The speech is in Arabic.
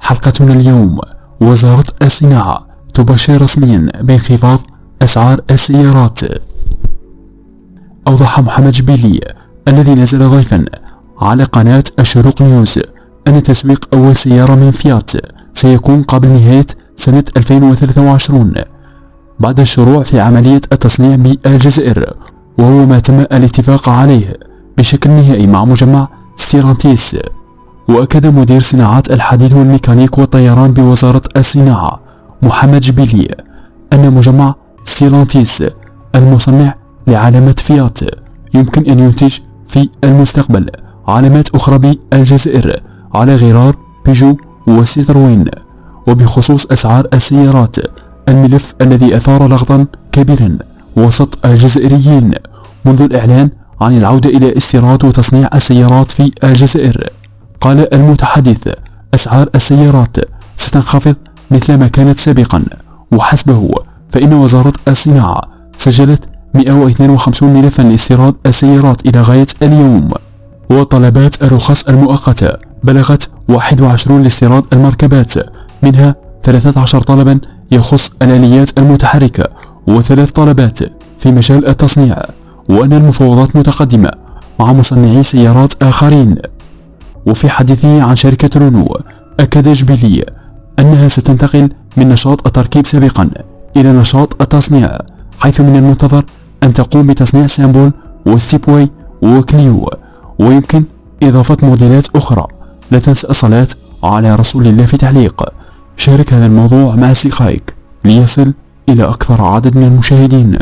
حلقتنا اليوم: وزارة الصناعة تبشر رسميا بانخفاض أسعار السيارات. أوضح محمد جبيلي الذي نزل ضيفا على قناة الشروق نيوز أن تسويق أول سيارة من فيات سيكون قبل نهاية سنة 2023 بعد الشروع في عملية التصنيع بالجزائر، وهو ما تم الاتفاق عليه بشكل نهائي مع مجمع ستيرانتيس. وأكد مدير صناعات الحديد والميكانيك والطيران بوزارة الصناعة محمد جبيلي أن مجمع ستيرانتيس المصنع لعلامة فيات يمكن أن ينتج في المستقبل علامات أخرى بالجزائر على غرار بيجو وسيتروين. وبخصوص أسعار السيارات، الملف الذي أثار لغطا كبيرا وسط الجزائريين منذ الإعلان عن العودة إلى استيراد وتصنيع السيارات في الجزائر، قال المتحدث: أسعار السيارات ستنخفض مثل ما كانت سابقا، وحسبه فإن وزارة الصناعة سجلت 152 ملفا لاستيراد السيارات إلى غاية اليوم، وطلبات الرخص المؤقتة بلغت 21 لاستيراد المركبات، منها 13 طلبا يخص الآليات المتحركة و3 طلبات في مجال التصنيع، وأن المفاوضات متقدمة مع مصنعي سيارات آخرين. وفي حديثه عن شركة رونو، أكد جبيلي أنها ستنتقل من نشاط التركيب سابقا إلى نشاط التصنيع، حيث من المنتظر أن تقوم بتصنيع سامبول وستيبوي وكليو، ويمكن إضافة موديلات أخرى. لا تنسى الصلاة على رسول الله في تعليق. شارك هذا الموضوع مع أصدقائك ليصل إلى أكثر عدد من المشاهدين.